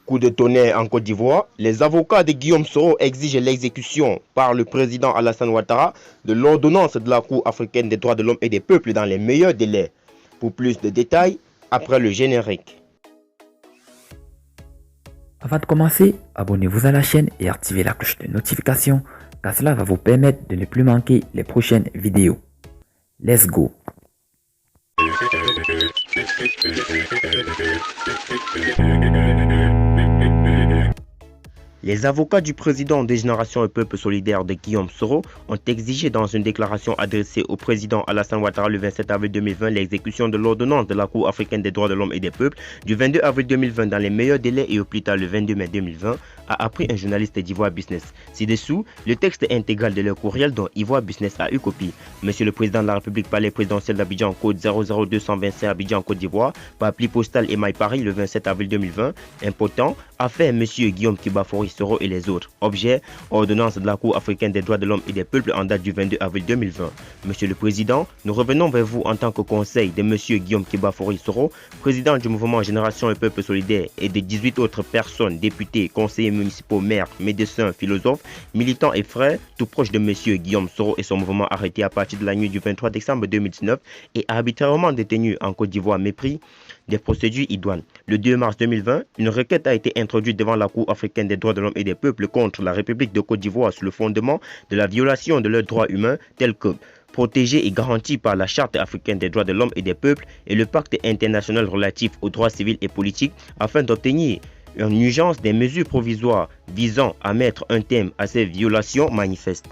Coup de tonnerre en Côte d'Ivoire, les avocats de Guillaume Soro exigent l'exécution par le président Alassane Ouattara de l'ordonnance de la Cour africaine des droits de l'homme et des peuples dans les meilleurs délais. Pour plus de détails, après le générique. Avant de commencer, abonnez-vous à la chaîne et activez la cloche de notification car cela va vous permettre de ne plus manquer les prochaines vidéos. Let's go! Les avocats du président de Génération et Peuple Solidaire de Guillaume Soro ont exigé dans une déclaration adressée au président Alassane Ouattara le 27 avril 2020 l'exécution de l'ordonnance de la Cour africaine des droits de l'homme et des peuples du 22 avril 2020 dans les meilleurs délais et au plus tard le 22 mai 2020, a appris un journaliste d'Ivoire Business. Ci-dessous, le texte intégral de leur courriel dont Ivoire Business a eu copie. Monsieur le président de la République, palais présidentiel d'Abidjan, code 00225 Abidjan, Côte d'Ivoire, par pli postal Email Paris le 27 avril 2020, important, affaire Monsieur Guillaume Kibafori Soro et les autres. Objet, ordonnance de la Cour africaine des droits de l'homme et des peuples en date du 22 avril 2020. Monsieur le Président, nous revenons vers vous en tant que conseil de Monsieur Guillaume Kibafori Soro, président du mouvement Génération et Peuple Solidaire et de 18 autres personnes, députés, conseillers municipaux, maires, médecins, philosophes, militants et frères, tout proches de Monsieur Guillaume Soro et son mouvement arrêté à partir de la nuit du 23 décembre 2019 et arbitrairement détenus en Côte d'Ivoire mépris des procédures idoines. Le 2 mars 2020, une requête a été introduite devant la Cour africaine des droits de l'homme et des peuples contre la République de Côte d'Ivoire sur le fondement de la violation de leurs droits humains tels que protégés et garantis par la Charte africaine des droits de l'homme et des peuples et le pacte international relatif aux droits civils et politiques afin d'obtenir une urgence des mesures provisoires visant à mettre un terme à ces violations manifestes.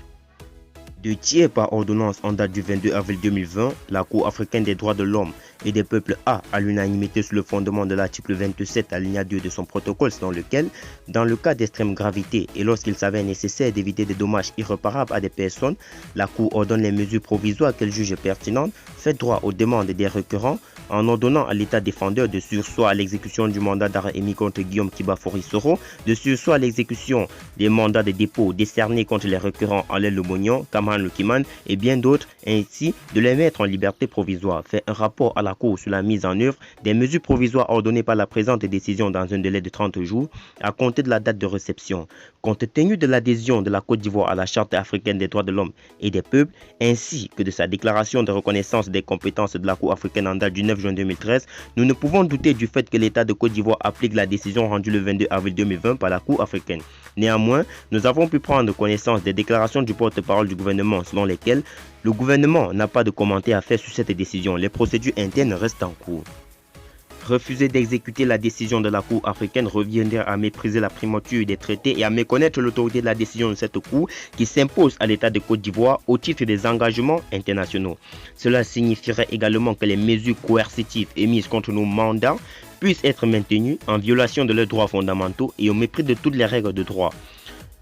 De tiers par ordonnance en date du 22 avril 2020, la Cour africaine des droits de l'homme et des peuples a, à l'unanimité sur le fondement de l'article 27 alinéa 2 de son protocole selon lequel, dans le cas d'extrême gravité et lorsqu'il s'avère nécessaire d'éviter des dommages irréparables à des personnes, la Cour ordonne les mesures provisoires qu'elle juge pertinentes, fait droit aux demandes des requérants en ordonnant à l'État défendeur de surseoir à l'exécution du mandat d'arrêt émis contre Guillaume Kibafori Soro, de surseoir à l'exécution des mandats de dépôt décernés contre les requérants Alain Lomognon, Kamran Lukiman et bien d'autres, ainsi de les mettre en liberté provisoire. Fait un rapport à la Cour sur la mise en œuvre des mesures provisoires ordonnées par la présente décision dans un délai de 30 jours à compter de la date de réception. Compte tenu de l'adhésion de la Côte d'Ivoire à la Charte africaine des droits de l'homme et des peuples, ainsi que de sa déclaration de reconnaissance des compétences de la Cour africaine en date du 9 juin 2013, nous ne pouvons douter du fait que l'État de Côte d'Ivoire applique la décision rendue le 22 avril 2020 par la Cour africaine. Néanmoins, nous avons pu prendre connaissance des déclarations du porte-parole du gouvernement selon lesquelles le gouvernement n'a pas de commentaire à faire sur cette décision. Les procédures internes restent en cours. Refuser d'exécuter la décision de la Cour africaine reviendrait à mépriser la primature des traités et à méconnaître l'autorité de la décision de cette Cour qui s'impose à l'État de Côte d'Ivoire au titre des engagements internationaux. Cela signifierait également que les mesures coercitives émises contre nos mandats puissent être maintenues en violation de leurs droits fondamentaux et au mépris de toutes les règles de droit.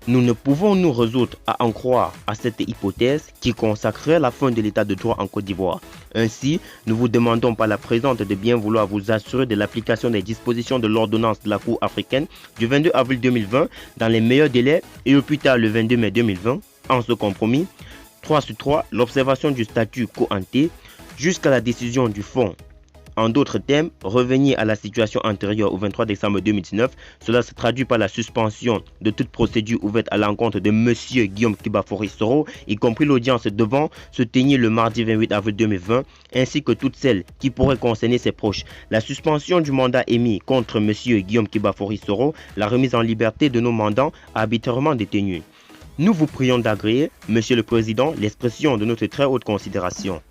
Nous ne pouvons nous résoudre à en croire à cette hypothèse qui consacrerait la fin de l'état de droit en Côte d'Ivoire. Ainsi, nous vous demandons par la présente de bien vouloir vous assurer de l'application des dispositions de l'ordonnance de la Cour africaine du 22 avril 2020 dans les meilleurs délais et au plus tard le 22 mai 2020. En ce compromis, 3 sur 3, l'observation du statut co-ante jusqu'à la décision du fond. En d'autres termes, revenir à la situation antérieure au 23 décembre 2019, cela se traduit par la suspension de toute procédure ouverte à l'encontre de M. Guillaume Kibafori Soro, y compris l'audience devant se tenir le mardi 28 avril 2020, ainsi que toutes celles qui pourraient concerner ses proches. La suspension du mandat émis contre M. Guillaume Kibafori Soro, la remise en liberté de nos mandants arbitrairement détenus. Nous vous prions d'agréer, Monsieur le Président, l'expression de notre très haute considération.